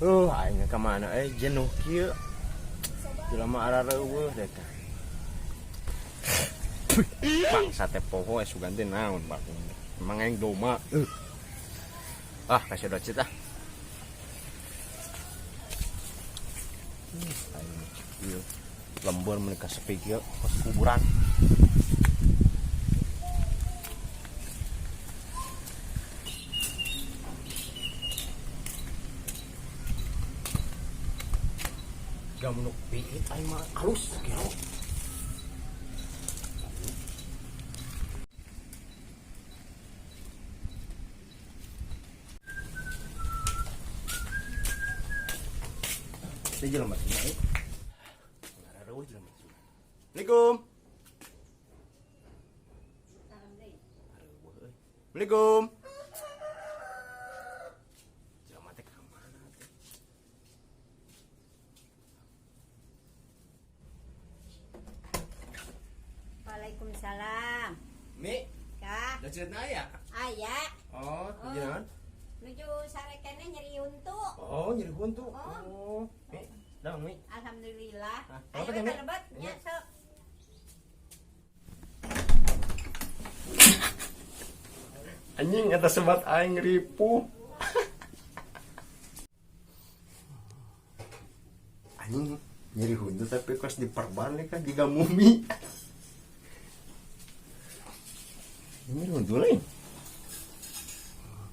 Aing kemana jenuh kieu. Jelema arareueuh deh teh. Bangsa teh poho sugan teh naon bang. Emang aing doma. Kasih docit ah. Aing lembur menikah sepi kieu pas kuburan. Gamunuk piit aing mah halus kieu. Teh jelema cenah euy. Ngarareueuh jelema cenah. Assalamualaikum. Assalamualaikum. Jelema teh ka mana teh? Waalaikumsalam. Mi, Kak, da ceritna aya? aya. Oh, tujuan. Nuju sare kene nyeri untu. Oh, nyeri huntu. Oh. Mi, daun mi. Alhamdulillah. Ayo Ayo Mi. rebet nya sok. Anjing eta sebat aing ripuh. Anjing nyeri huntu tapi kos diperban kan digamumi. Nyeri huntu lain.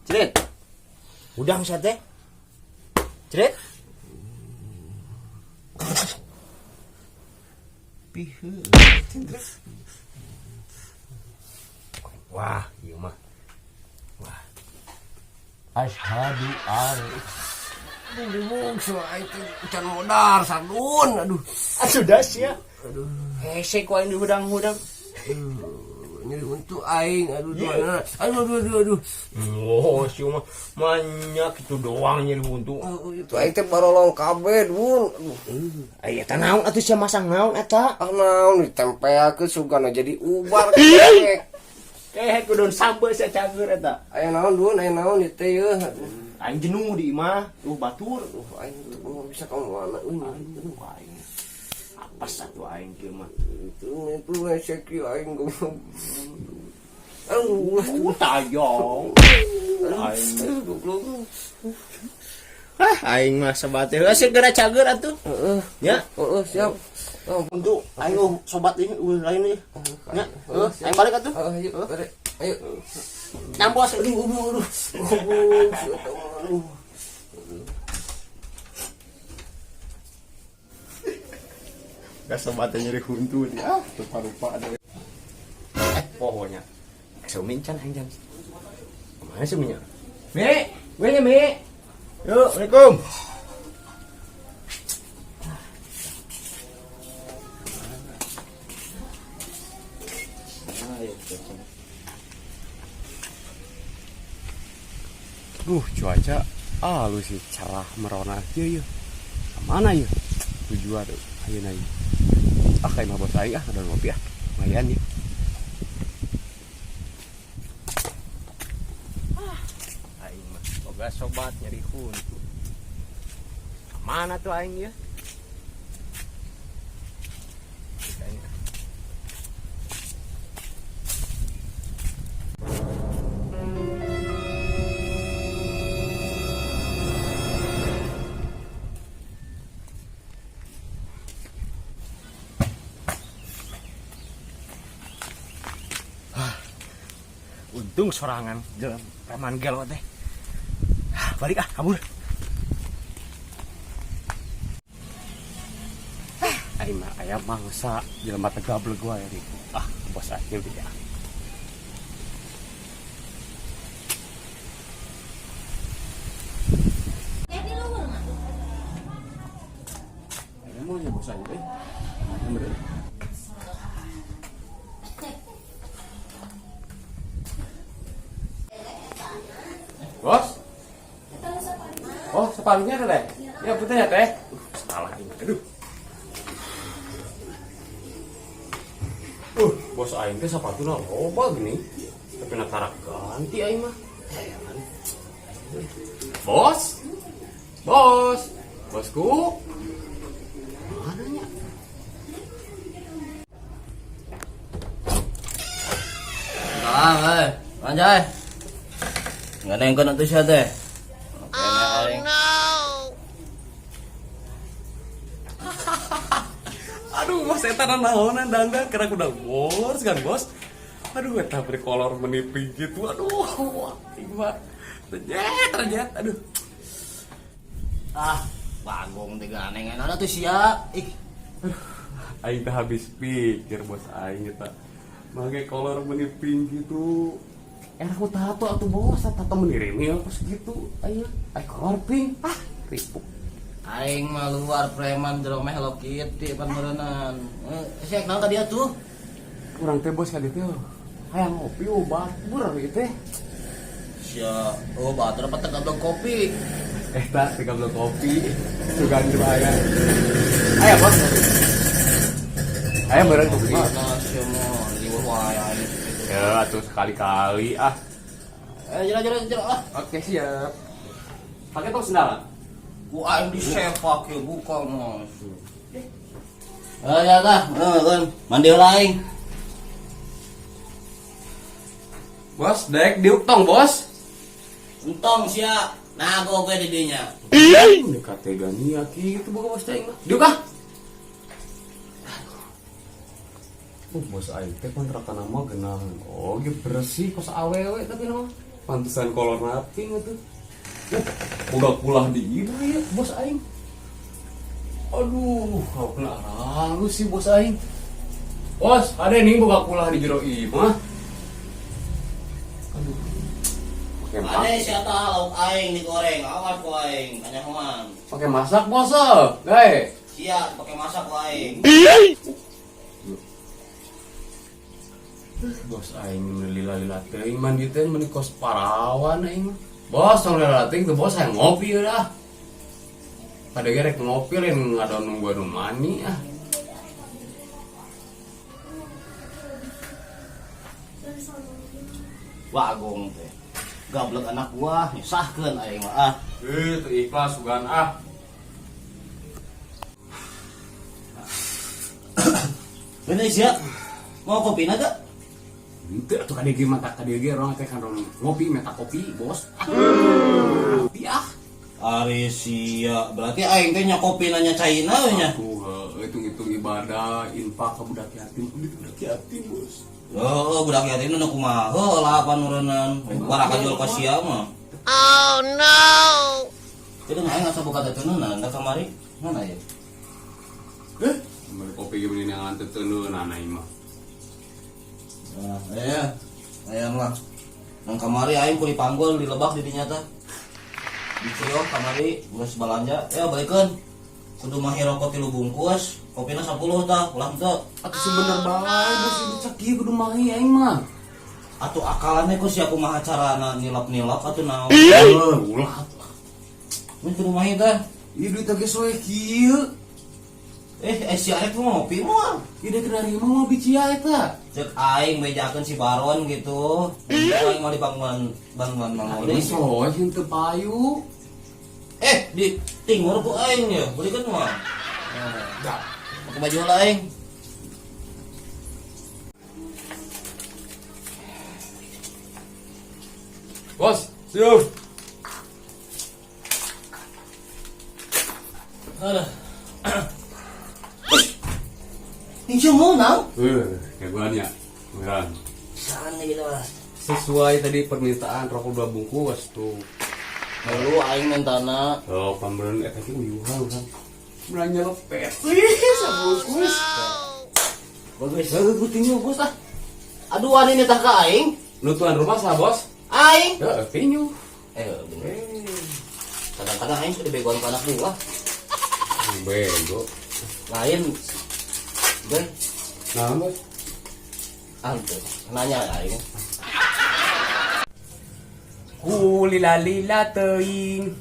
Cret. Udang sate. Cret. Pihe. Wah, ieu mah. Wah. Asyhadu an Bung so itu can modar sadun aduh sudah sia aduh hese ku aing di hudang-hudang nyeri untuk aing aduh aduh oh si mah banyak itu doang nyeri untuk itu aing teh barolong kabeh dun aya teh naon atuh sia masang naon eta naon ditempelkeun sugana jadi ubar kek kudun sampe sia cager eta aya naon dun aya naon ieu teh yeuh aing jenuh di imah batur aing bisa kamu mana aing apa satu aing kieu mah itu hese kieu aing goblok tayong aing goblok aing mah sebat teh segera cager atuh nya siap untuk aing sobat ini lain nih nya aing balik atuh ayo balik ayo nampos aduh gak sobatnya nyeri huntu dia rupa-rupa ada pohonnya sumincan aing jam kemana suminya Mi gue nya Mi yuk Assalamualaikum cuaca lu sih cerah merona ya mana ya tujuan ayeuna ieu kayak mah bos aing ada ngopi lumayan ya aing mah boga sobat nyari huntu mana tuh aing ya untung sorangan jalan preman gelo teh balik kabur aing mah aya mangsa jelema teh gablek gua ya bos akhir dia Jadi luhur mah. aing mau ya bos akhir Bos? Oh, separuhnya ada, Teh? Ya, betul ya, Teh? Salah ini. Aduh. Bos aing teh sapatuna loba gini. Tapi nak tarak ganti aing mah. Bos? Bos, bosku. Mananya? Nah, anjay. Nggak ada yang kena tuh siapa teh? Oh no. Aduh, bos eta naonan dangdang kira udah bos kan, bos. Aduh, eta beri kolor meniping gitu. Aduh, iba. Terjet, aduh. Bagong tiga aneh ada tuh sia. Aing teh habis pikir bos aing eta. Make kolor meniping gitu. Aku tato atuh bos, tato menirimil pas gitu. Ayo, kolor pink. Ripuk. Aing mah luar preman jero meh Hello Kitty pan meureunnan. Siek naon tadi atuh? Urang teh bos kali teh hayang ngopi obat bur ieu teh. Sia, batur apa teh gablok kopi. Tas 30 kopi. Sugan aya. Aya bos. Aya meureun kopi. Nah, sia mah liweuh wae aya. Ya, atuh sekali-kali Jera. Oke, siap. Pakai tos sendal. Ku aing disepak ya buka mah. Ya tah, kan mandi heula aing. Bos, dek diuk tong, bos. Entong sia. Nah, gua di dinya. Dekat tegania kitu boga bos teh mah. Diuk ah. Bos aing teh kontrakan mah genah. Oh, ge bersih kos awewe tapi mah. Pantesan kolor naping atuh. Boga pulah di ieu ya bos aing. Aduh, kaulah halus sih bos aing. Bos, ada nih boga pulah di jero ieu mah. Aduh. Ade sia tah lauk aing digoreng, awas ku aing, kanyahoan. Pakai masak bos, gae. Sia pakai masak ku aing. Bos aing lila-lila teuing mandi teh meni kos parawan aing. Bos, tong lila teuing teh bos hayang ngopi dah. Kadege rek ngopi lain ngadon nunggu anu mani ah. Bagong teh. Gablek anak gua nyusahkeun aing mah Teu ikhlas sugan ah. Bener sia. Mau kopi naga? Henteu atuh kadege mah tak kadege urang teh kan ngopi meta kopi, bos. Kopi ah. Ari sia, berarti aing teh nya kopi nanya caina we nya. Hitung-hitung ibadah, infak ke budak yatim, budak yatim, bos. Budak yatim nu kumaha heula panureunan. Baraka jual ka sia mah. Oh no. Jadi aing asa boga teuneun da kamari. Mana ya? Kembali kopi ge meuni nangan teuneun aing mah. Aya mah. Nang kamari aing ku dipanggul di lebak di dinya teh. Di Ciok kamari geus balanja, balikeun. Kudu mah rokok 3 bungkus, kopina 10 tah, ulah teu. Atuh sebener bae bos ieu cek ieu kudu mahi aing mah. Atuh akalannya ku sia kumaha carana nilap-nilap atuh naon. Ulah. Mun kudu mah teh. Ieu duit ge soe kieu. Si arek ngopi moal. Ide kenarima mah biciya eta. Cek aing bejakeun si Baron gitu. Aing mau dibangun mangoli. Soe henteu payu. Di timur ku aing ya, belikan mah. Dah. Pakai baju heula aing. Bos, siap. Aduh. Ini cuma nang? Keguannya. Beneran. Sana gitu lah. Sesuai tadi permintaan rokok 2 bungkus tuh. Lalu aing mentana. Oh, pembelian eta ge uyuhan kan. Belanja lepet. Sabungkus. Bagus, putingnya bos ah. Aduh, ini tah ka aing. Lu tuan rumah sah, Bos? Aing. Heeh, pinyu. Bener. Kadang-kadang aing sudah begoan ke anak buah. Bego. Lain. Gue. Nah, Bos. Antu, nanya aing. Lila teuing.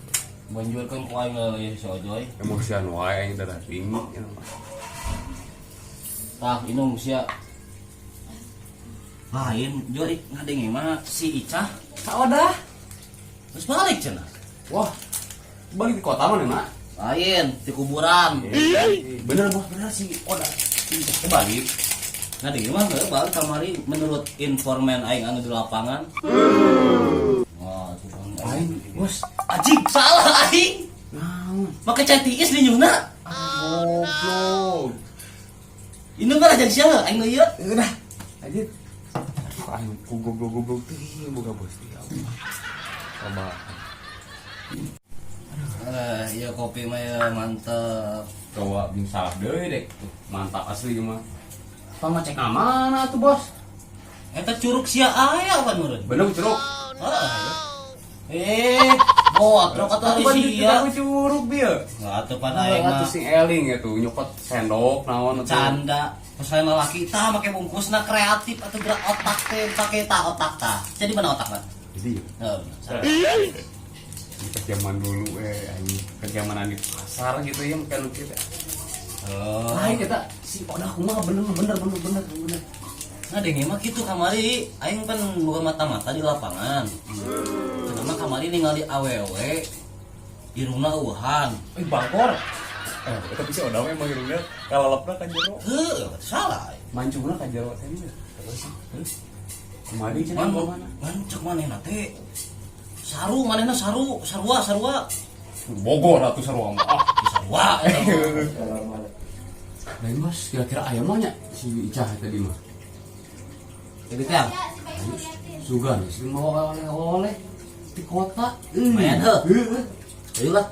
Banjurkeun ku aing leuwih si Ojoy. Emosian wae aing darah tinggi. Tah, inung sia. Lain, Joy ngadengi mah si Icah. Saodah. Terus balik cenah. Wah, Balik di kota mana, Nak? Lain di kuburan. Bener bos, bener sih. Oda. Balik. Nah di gimana balik kamari menurut informan aing anu di lapangan. Wah, tukang aing. Bos, anjing salah aing. Naon? Make catiis di nyuna. Goblok. Ini mah aja siapa aing lieu. Udah. Lanjut. Aduh, ku goblok teh boga bos teh. Coba. Iya kopi mah ya mantep. Coba bing salah deui dek. Tuh, mantap asli mah. Apa ngecek mana tuh bos? Eta curug sia aya kan meureun. Bener curug. Truk atau sia. Curug dia. Atuh pan aing mah Atuh sing eling ya tuh nyokot sendok naon atuh. canda. Pesan lelaki tah make bungkusna kreatif atau gerak otak teh pake otak tah. Jadi mana otak mah? Jadi zaman dulu anjing kerjamanan di pasar gitu ya mungkin kita. Aing kita si Oda kumaha bener. Nah dengi mah gitu kamari aing kan buka mata-mata di lapangan. Cenah kamari ningali awewe irungna eueuhan. Bangkor. Tapi si Oda memang irungna kalalapna ka jero. Salah. Mancungna ka jero teh. Terus kemari cenah mana? Mancuk manehna teh. Saru manehna sarua. Bogor atuh sarua mah. Sarua. Lain Mas, kira-kira ayam mah nya si Icah tadi mah. Jadi teh Sugan sih mau oleh di kota. Mayan heuh. Ayolah.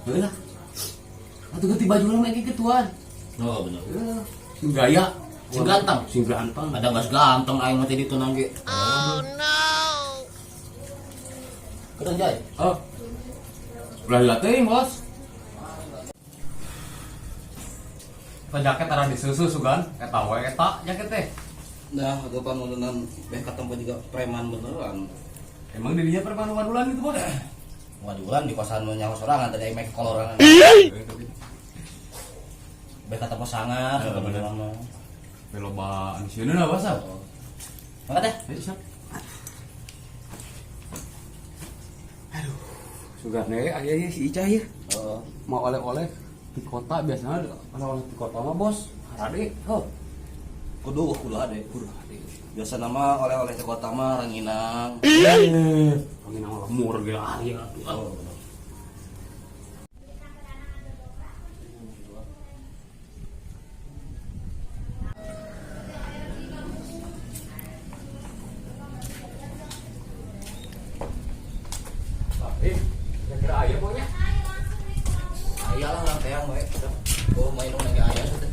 Atuh ganti baju lama kayak gituan. Oh bener. Sing gaya, Sing ganteng. sing ganteng. Ada mas ganteng aing mah teh ditu nangge. Oh no. Kedeng jay. Oh. Belah teh, Bos. Jaket arah disusu sugan, eta we eta jaket teh. Nah, agak panurunan ketemu juga preman beneran. Emang dirinya perpaduan gitu, Bos? Wadulan di kosan nu nyawa sorangan tadi make koloran. Ketemu sangar beneran mah. Beloba ansieuneun lah, Bos. Mangga teh. Ayo siap. Aduh. Sugan aya si Icah ya. Mau oleh-oleh di kota biasanya oleh-oleh di kota mah, Bos. Harade, Kudu ade. Biasa nama oleh-oleh di kota mah ranginang. Panggil nama lemur gila aya atuh. Kira-kira aya pokoknya. Aya lah orang teang we. Oh main nang aya teh.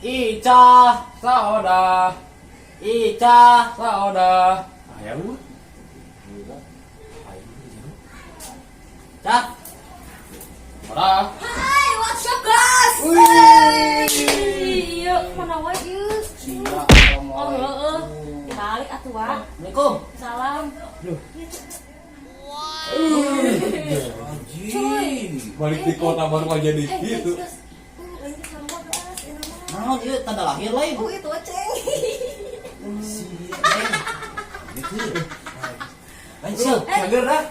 Ica, saoda. Aya lu. Cak. Ora. Hai, what's up guys? Yuk, mana wae yuk? Oh, heeh. Balik atuh, Wak. Assalamualaikum. Salam. Anjing. Balik di kota baru aja di gitu. Naon ieu tanda lahir lain. Oh, itu ceng. Gitu. Anjing. Cager dah.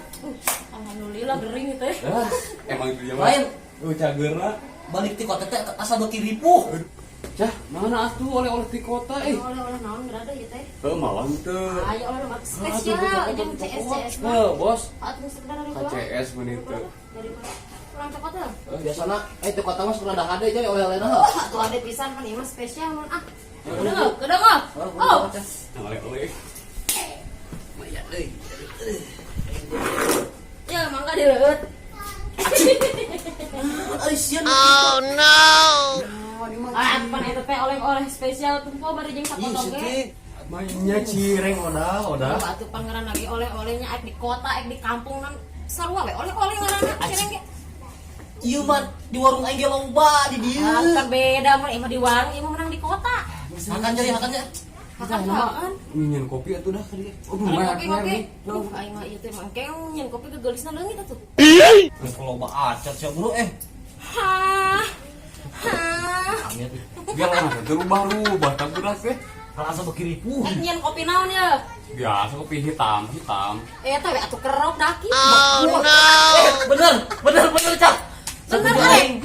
Alhamdulillah gering itu ya. Emang dia Lain. Cager dah. Balik ti kota teh asa beuki ripuh. Cah, mana atuh oleh-oleh di kota Oleh-oleh naon berada ya teh? Malam teu. Ayo oleh spesial jeung CS. Bos. Atuh sekedar dari KCS menit teu. Dari pulang ke kota. Biasana ti kota mah suka ada hade jadi oleh-olehna. Atuh ada pisan pan ieu mah spesial mun ah. Kedeng ah. Oh. Oleh-oleh. Ya mangga direut. Oh no. Ah, pan eta teh oleh-oleh spesial tumpul bari jeung sapotong ge. Mainnya cireng Oda. Atuh pan ngaran lagi oleh-olehnya ek di kota, ek di kampung nan sarua we oleh-oleh ngaranna cireng ge. Ieu mah di warung aing ge loba di dieu. Kan beda mun imah di warung, imah menang di kota. Makan jadi. Kakak-kakaan. Nyen kopi atuh dah tadi. Aduh, Ngopi. Duh, aing mah ieu teh mah keong nyen kopi gegelisna leungit atuh. Kalau loba acat sia bro Hah. Amit. biar lah berubah tak beras teh. Rasa bekiripu. Nyen kopi naon ya? Biasa kopi hitam. Eta we atuh kerok daki. Bener cak. Bener aing.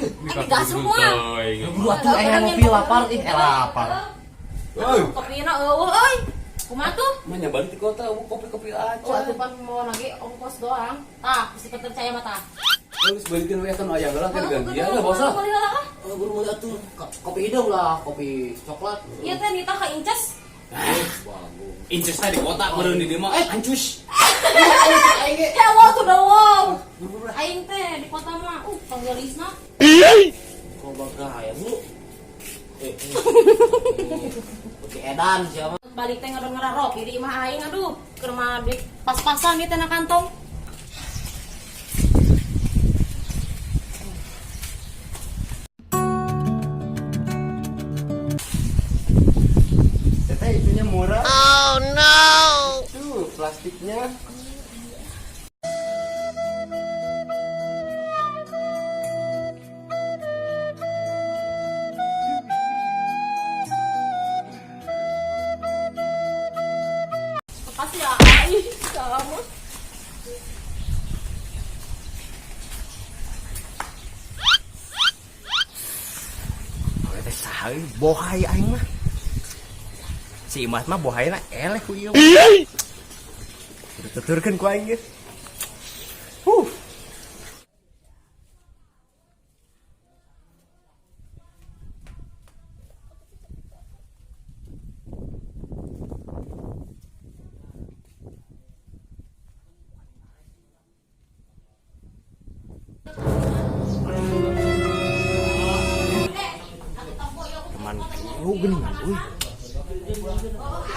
Gas semua. Buru atuh aing ngopi lapar lapar. Kopina eueuh euy. Kumaha tuh? Mana balik di kota kopi aja. Oh, atuh pan mau lagi ongkos doang. Tah, mesti percaya mah tah. Terus balikin we kan aya geura kan gantian lah bos lah. Buru mulai atuh kopi hidung lah, kopi coklat. Ieu teh nita ka inces. Inces tadi kota meureun di dieu mah ancus. Ya Allah tuh dah wow. Aing teh di kota mah panggelisna. Kok bagaya bu? Oke edan siapa? Balik teh ngadon ngararok di imah aing aduh keur mah duit pas-pasan di teh na kantong. Teh itunya murah. Oh no. Tuh plastiknya. Makasih ya aing kamu. Oke teh saha bohai aing mah. Si Imas mah bohayna eleh ku ieu. Tuturkeun ku aing geus. Teman lu geuningan euy.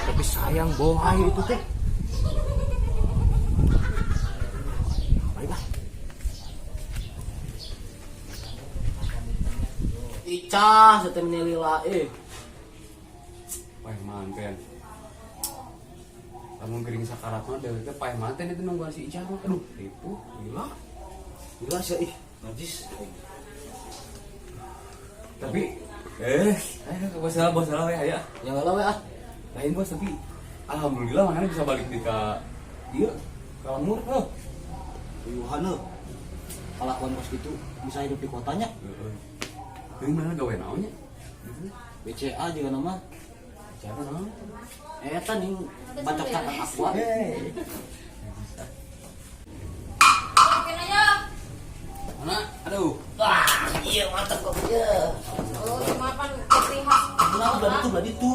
Tapi sayang bohai itu teh. Baiklah. Icah seteh menilila Paeh manten. Lamun geuring sakarat mah dewe teh paeh manten itu nungguan si Ica mah. Aduh, tipu, gila. gila sih najis. Tapi bos salah we aya. Ya enggak lah we ah. Lain bos tapi alhamdulillah makanya bisa balik di ka ieu ka lemur heuh. Yuhana. Kalakuan bos gitu bisa hidup di kotanya. Heeh. Teuing mana gawe naonnya? BCA juga nama. Siapa naon? Eta nih baca catat aqua. Mungkin aja. Mana? Aduh. Wah, iya mantap kok ya. Oh, cuma pan keprihak. Kenapa berarti itu?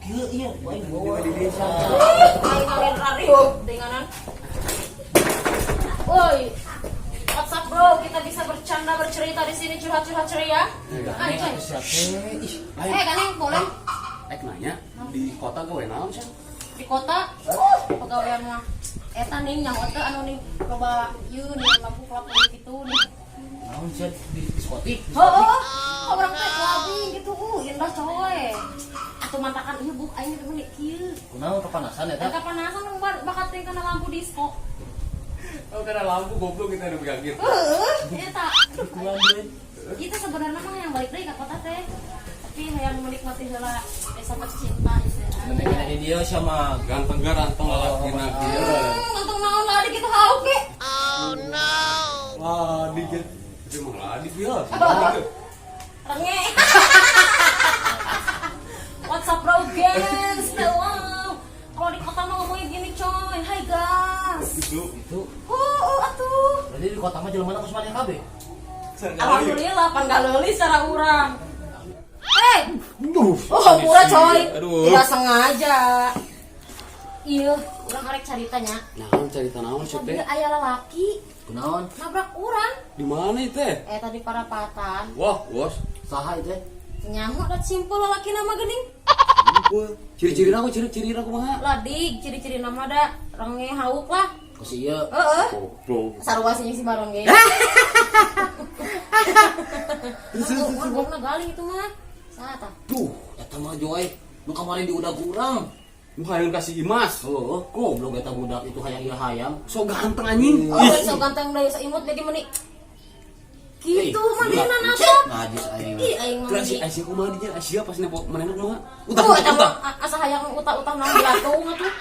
Gila iya, baik bawa di desa. Aing kalian rariuk denganan. Woi. WhatsApp bro, kita bisa bercanda bercerita di sini curhat-curhat ceria. Ayo, coy. Kaneng boleh Nanya di kota gawe naon sih? di kota pegawaian mah eta nih nyawa teh anu nih coba ieu nih lampu kelap gitu nih. Naon sih di diskotik? Oh, orang teh labi gitu indah coy. Atuh mantakan ieu buk aing teh meuli kieu. Kunaon kepanasan eta? Eta panasan nu bakat teh kana lampu disco. Oh karena lampu goblok kita udah pegang gitu. Eta. Kulan duit. Itu sebenarnya mah yang balik deui ka kota teh. Tapi yang menikmati heula desa tercinta gitu. Penting di dia sama Ganteng garanteng lalakina kieu. Untung naon lah gitu hauk ge. Wah, dikit. Itu mah ladi ya. Renge. WhatsApp bro guys. Wow. Kalau di kota mah ngomongin gini coy. Hai guys. Itu. Atuh. berarti di kota mah jelema geus mane kabeh. Alhamdulillah pan galeuli secara urang. Murah coy. Aduh. Tidak sengaja. Iya, urang arek caritanya. Naon cerita naon sih Tadi teh? aya lalaki Kunaon? nabrak urang. Di mana itu teh? Tadi parapatan. Wah, bos. Saha itu? Nyaho dat simpel lalaki nama geuning. Ciri-ciri aku, ciri-ciri aku mah. Ladig, ciri-ciri nama da renge hauk lah. Ku si ieu. Heeh. Goblok. Sarua sih si bareng ge. Goblokna galing itu mah. Saha tah? Duh, eta mah joy. Nu kamari di udah kurang. Nu hayang kasih imas. Oh, goblok eta budak itu hayang ieu hayang. So ganteng anjing. Oh, so ganteng deui saimut lagi meuni. Gitu manehna nasa. Najis aing. Ih aing mah. Terus si Asia kumaha dia? Asia pas nepo manehna kumaha? Utah asa hayang utah nang belatung atuh.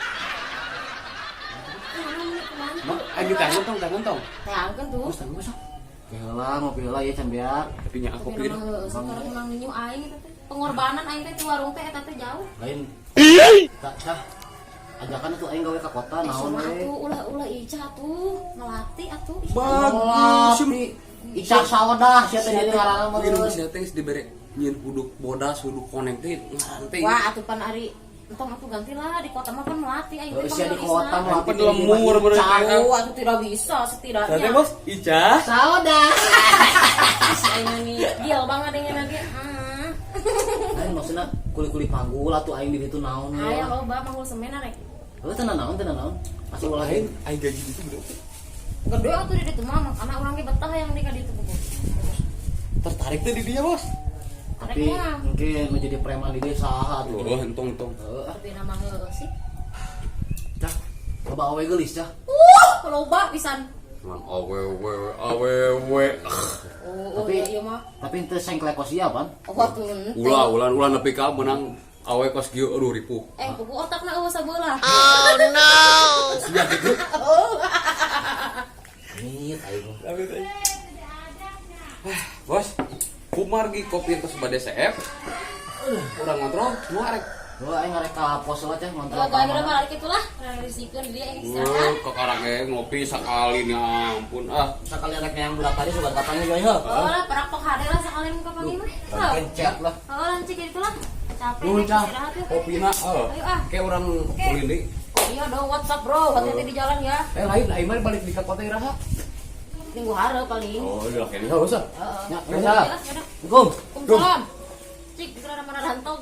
Ayo tangan tong. Teangkeun tuh. Terus tangan masa? Heula ngopi heula ya can biar. Tapi nya aku Tapi pilih. nama sekarang nang ninyu aing eta teh. Pengorbanan aing teh di warung teh eta teh jauh. Lain. Tah. Ajakan tuh aing gawe ka kota naon Naon we. atuh ulah Ica tuh ngelatih atuh. Bagus. Ica sawadah sia teh jadi ngaranna mah. Minum sia teh dibere nyeun huduk bodas, huduk connected, ngaran teh. Wah atuh pan ari entong aku gantilah di kota mah kan melatih aing teh. Sia di kota mah Apa lemur bener Jauh atuh tidak bisa setidaknya. Tadi bos, Ica. Saudah. Aing ini gil banget dengan lagi. Aing maksudna kuli-kuli panggul atuh aing di ditu naon we. Aya loba manggul semen arek. Heuh tenan naon. Masih ulah Lain, aing gaji itu berapa? Gede atuh di ditu mah karena urang ge betah yang di ka ditu pupuk. Tertarik tuh di dia bos. tapi mungkin menjadi preman di desa tuh. Oh, entong. Tapi nama heeh sih. Cah, loba awe geulis cah. Loba pisan. Man awe. Oh, iya mah. Tapi teu sengklek kosia pan. Oh, tuh. Ulan nepi ka menang awe kos kieu aduh ripuh. Pugu otakna eueuh sabeula. Oh no. Siap gitu. Amit aing. Bos, kumar gi kopi terus bade CF. Urang ngontrol semua arek. Lo aing ngarek ka pos lah cah ngontrol. Gara-gara balik itulah, risikeun dia yang istirahat. Kekarang ngopi sekali nih ampun. Sekali anak yang budak tadi suka katanya joy heuh. Oh lah, perak pok hade lah sekali muka pagi mah. Kencet lah. Oh, lancik itulah. Capek Nuhun cah. istirahat yuk. Kopina Ayo ah. kayak orang kulindi. Iya dong WhatsApp bro, hati-hati di jalan ya. Lain mah balik di kota Iraha. Minggu hareup paling. Oh, iya kayaknya enggak usah. Heeh. Ya, Ya udah. Assalamualaikum. Waalaikumsalam. Cik, kira mana rantau.